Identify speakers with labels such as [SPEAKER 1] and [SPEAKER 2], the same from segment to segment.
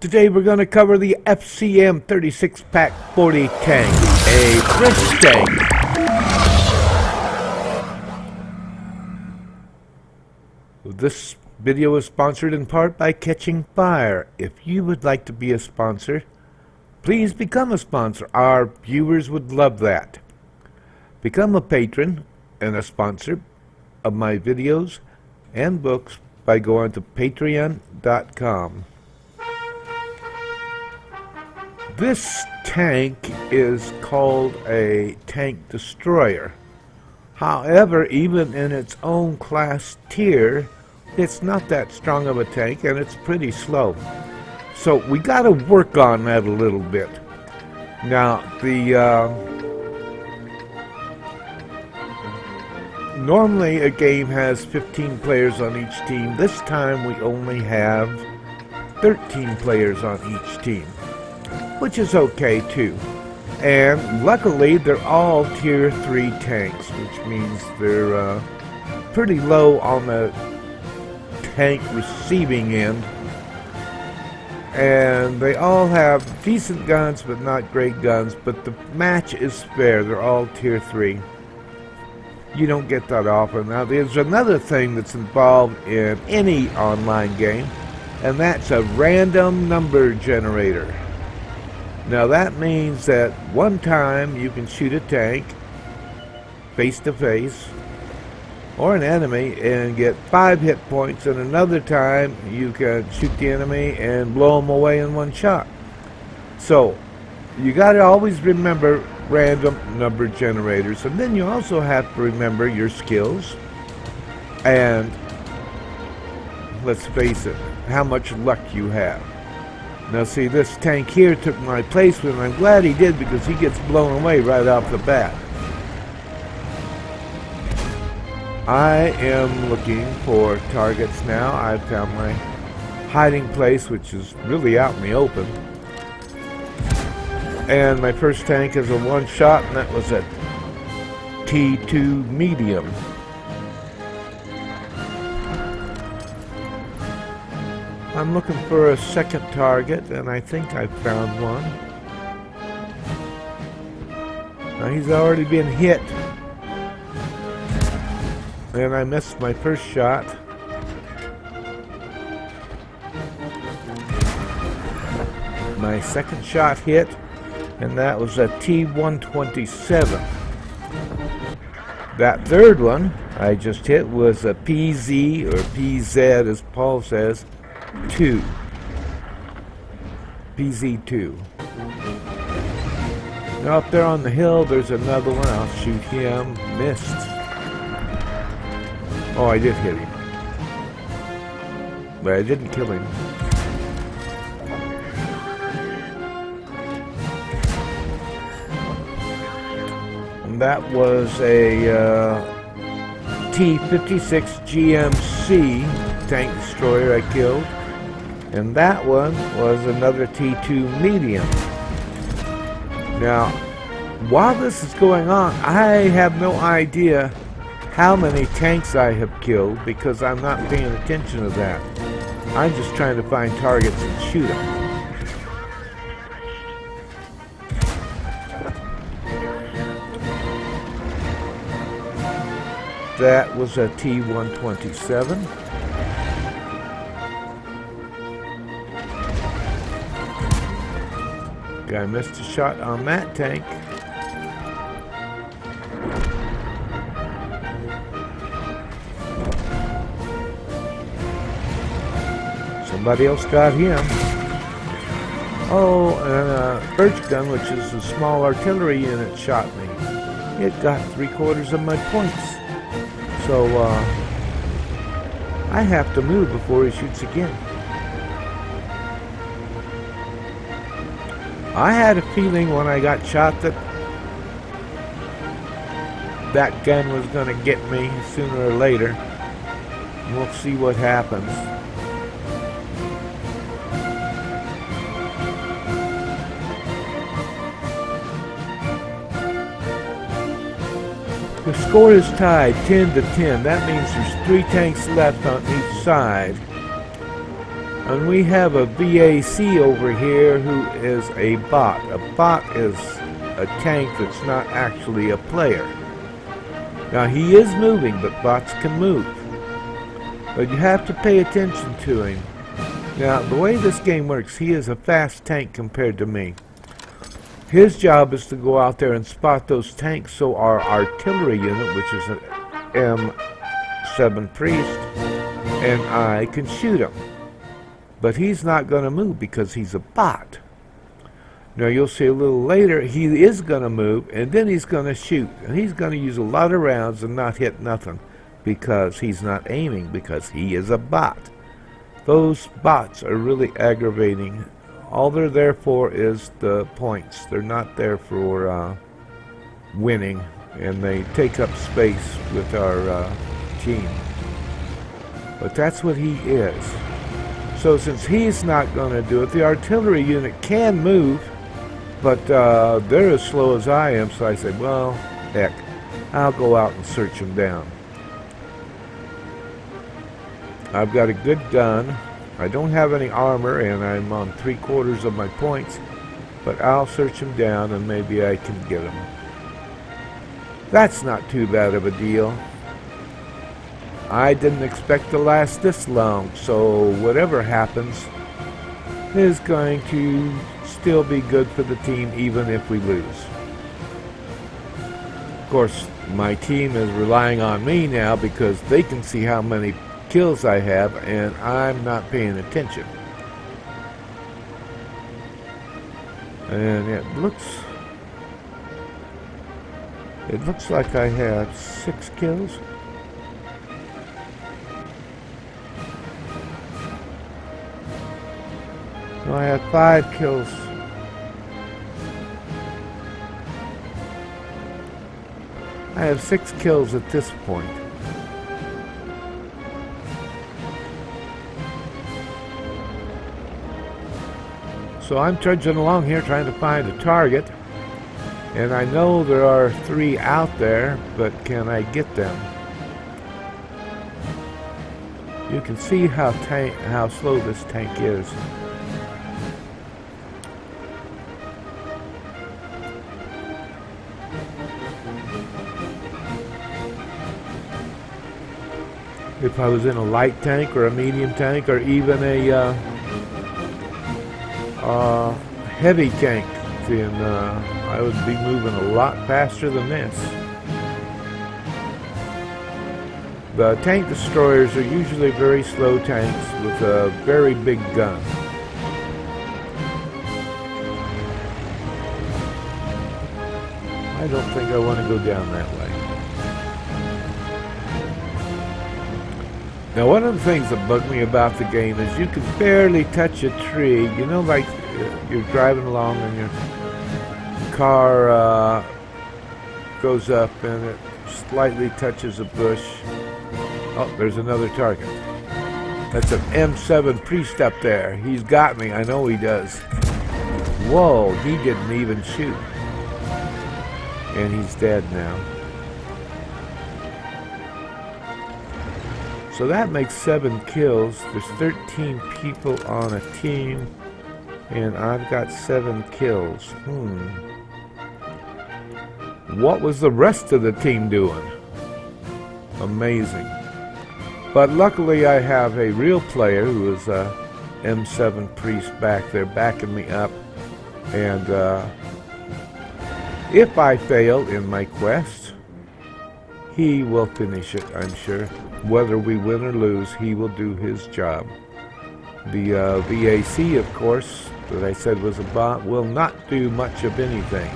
[SPEAKER 1] Today we're going to cover the FCM 36-pack 40 tank, a fresh tank. This video is sponsored in part by Catching Fire. If you would like to be a sponsor, please become a sponsor. Our viewers would love that. Become a patron and a sponsor of my videos and books by going to patreon.com. This tank is called a tank destroyer. However, even in its own class tier, it's not that strong of a tank and it's pretty slow. So we got to work on that a little bit. Now, normally a game has 15 players on each team. This time we only have 13 players on each team, which is okay too. And luckily they're all tier 3 tanks, which means they're pretty low on the tank receiving end. And they all have decent guns but not great guns, but the match is fair. They're all tier 3. You don't get that often. Now there's another thing that's involved in any online game, and that's a random number generator. Now that means that one time you can shoot a tank face to face or an enemy and get 5 hit points, and another time you can shoot the enemy and blow them away in one shot. So you got to always remember random number generators, and then you also have to remember your skills and, let's face it, how much luck you have. Now see, this tank here took my place, and I'm glad he did because he gets blown away right off the bat. I am looking for targets now. I've found my hiding place, which is really out in the open. And my first tank is a one shot, and that was a T2 medium. I'm looking for a second target, and I think I found one. Now he's already been hit, and I missed my first shot. My second shot hit, and that was a T127. That third one I just hit was a PZ, or PZ as Paul says, 2. PZ2. Now up there on the hill there's another one. I'll shoot him. Missed. Oh, I did hit him, but I didn't kill him. And that was a T56 GMC tank destroyer I killed. And that one was another T2 medium. Now, while this is going on, I have no idea how many tanks I have killed because I'm not paying attention to that. I'm just trying to find targets and shoot them. That was a T127. I missed a shot on that tank. Somebody else got him. Oh, and a birch gun, which is a small artillery unit, shot me. It got 3/4 of my points. So I have to move before he shoots again. I had a feeling when I got shot that that gun was going to get me sooner or later. We'll see what happens. The score is tied 10-10. That means there's 3 tanks left on each side. And we have a VAC over here who is a bot. A bot is a tank that's not actually a player. Now he is moving, but bots can move. But you have to pay attention to him. Now the way this game works, he is a fast tank compared to me. His job is to go out there and spot those tanks so our artillery unit, which is an M7 Priest, and I can shoot him. But he's not going to move because he's a bot. Now you'll see a little later he is going to move, and then he's going to shoot. And he's going to use a lot of rounds and not hit nothing because he's not aiming, because he is a bot. Those bots are really aggravating. All they're there for is the points. They're not there for winning, and they take up space with our team. But that's what he is. So since he's not going to do it, the artillery unit can move, but they're as slow as I am, so I said, well, heck, I'll go out and search them down. I've got a good gun. I don't have any armor, and I'm on 3/4 of my points, but I'll search them down, and maybe I can get them. That's not too bad of a deal. I didn't expect to last this long, so whatever happens is going to still be good for the team even if we lose. Of course, my team is relying on me now because they can see how many kills I have and I'm not paying attention. And it looks like I have 6 kills. No, I have 5 kills. I have 6 kills at this point. So I'm trudging along here trying to find a target. And I know there are 3 out there, but can I get them? You can see how slow this tank is. If I was in a light tank or a medium tank or even a heavy tank, then I would be moving a lot faster than this. The tank destroyers are usually very slow tanks with a very big gun. I don't think I want to go down that way. Now, one of the things that bug me about the game is you can barely touch a tree. You know, like you're driving along and your car goes up and it slightly touches a bush. Oh, there's another target. That's an M7 Priest up there. He's got me. I know he does. Whoa, he didn't even shoot. And he's dead now. So that makes 7 kills. There's 13 people on a team, and I've got 7 kills. What was the rest of the team doing? Amazing. But luckily I have a real player who is a M7 Priest back there backing me up, and if I fail in my quest, he will finish it, I'm sure. Whether we win or lose, he will do his job. The VAC, of course, that I said was a bot, will not do much of anything.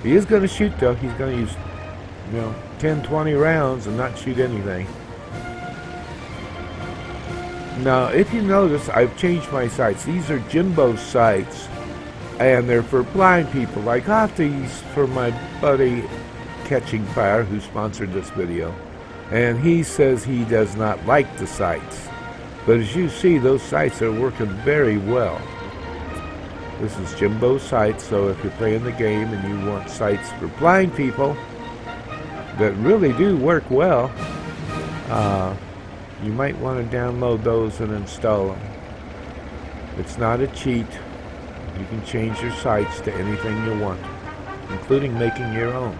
[SPEAKER 1] He is going to shoot, though. He's going to use, 10, 20 rounds and not shoot anything. Now, if you notice, I've changed my sights. These are Jimbo's sights, and they're for blind people. I got these for my buddy Catching Fire, who sponsored this video, and he says he does not like the sights. But as you see, those sights are working very well. This is Jimbo's sights, so if you're playing the game and you want sights for blind people that really do work well, You might want to download those and install them. It's not a cheat. You can change your sights to anything you want, including making your own.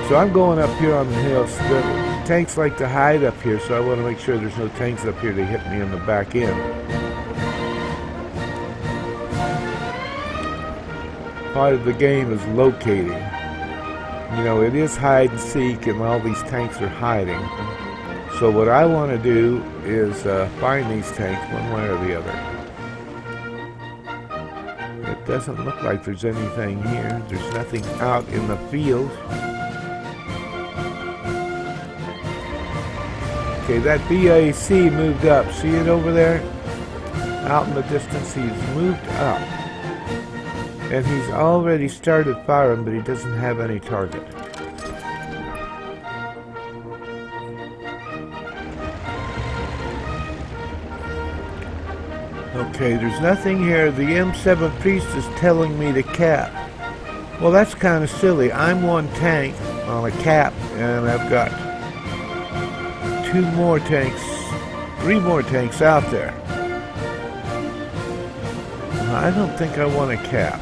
[SPEAKER 1] So I'm going up here on the hill. The tanks like to hide up here, so I want to make sure there's no tanks up here to hit me in the back end. Part of the game is locating. You know, it is hide and seek, and all these tanks are hiding. So what I want to do is find these tanks one way or the other. It doesn't look like there's anything here. There's nothing out in the field. Okay, that BAC moved up. See it over there? Out in the distance, he's moved up. And he's already started firing, but he doesn't have any target. Okay, there's nothing here. The M7 Priest is telling me to cap. Well, that's kind of silly. I'm one tank on a cap, and I've got 2 more tanks, 3 more tanks out there. I don't think I want to cap.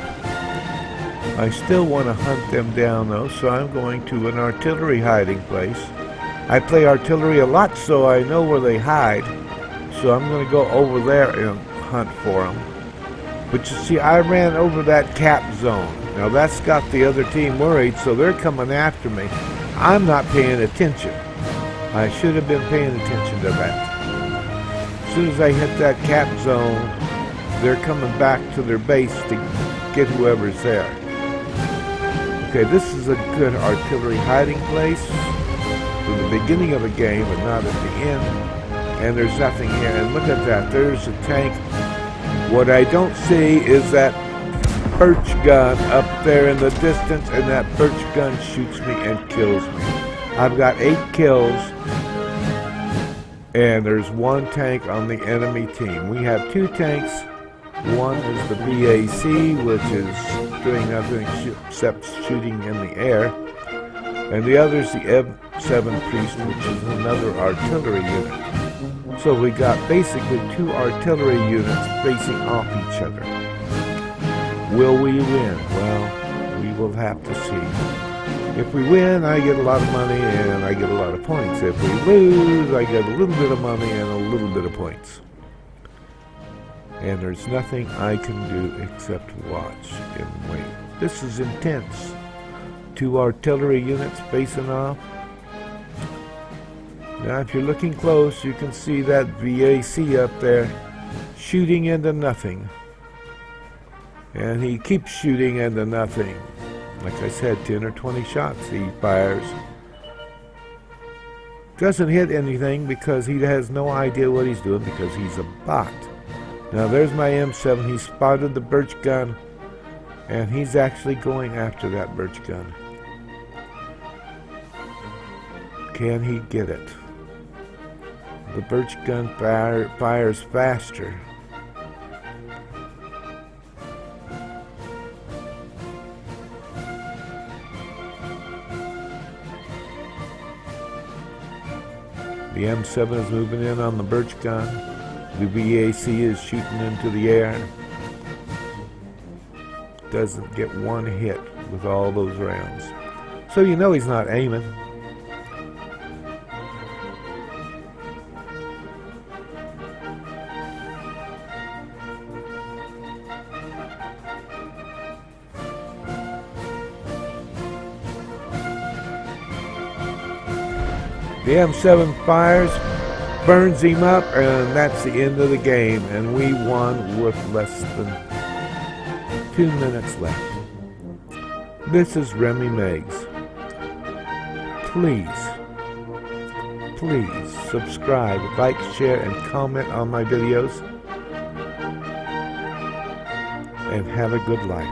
[SPEAKER 1] I still want to hunt them down, though, so I'm going to an artillery hiding place. I play artillery a lot, so I know where they hide. So I'm going to go over there and hunt for them. But you see, I ran over that cap zone. Now that's got the other team worried, so they're coming after me. I'm not paying attention. I should have been paying attention to that. As soon as I hit that cap zone, they're coming back to their base to get whoever's there. Okay, this is a good artillery hiding place for the beginning of a game, but not at the end. And there's nothing here. And look at that. There's a tank. What I don't see is that birch gun up there in the distance, and that birch gun shoots me and kills me. I've got 8 kills, and there's 1 tank on the enemy team. We have 2 tanks. One is the BAC, which is doing nothing except shooting in the air. And the other is the M7 Priest, which is another artillery unit. So we got basically 2 artillery units facing off each other. Will we win? Well, we will have to see. If we win, I get a lot of money and I get a lot of points. If we lose, I get a little bit of money and a little bit of points. And there's nothing I can do except watch and wait. This is intense. 2 artillery units facing off. Now if you're looking close, you can see that VAC up there shooting into nothing. And he keeps shooting into nothing. Like I said, 10 or 20 shots he fires. Doesn't hit anything because he has no idea what he's doing because he's a bot. Now there's my M7. He spotted the birch gun, and he's actually going after that birch gun. Can he get it? The birch gun fires faster. The M7 is moving in on the birch gun. The VAC is shooting into the air. Doesn't get 1 hit with all those rounds. So you know he's not aiming. The M7 fires, burns him up, and that's the end of the game. And we won with less than 2 minutes left. This is Remmy Meggs. Please subscribe, like, share, and comment on my videos. And have a good life.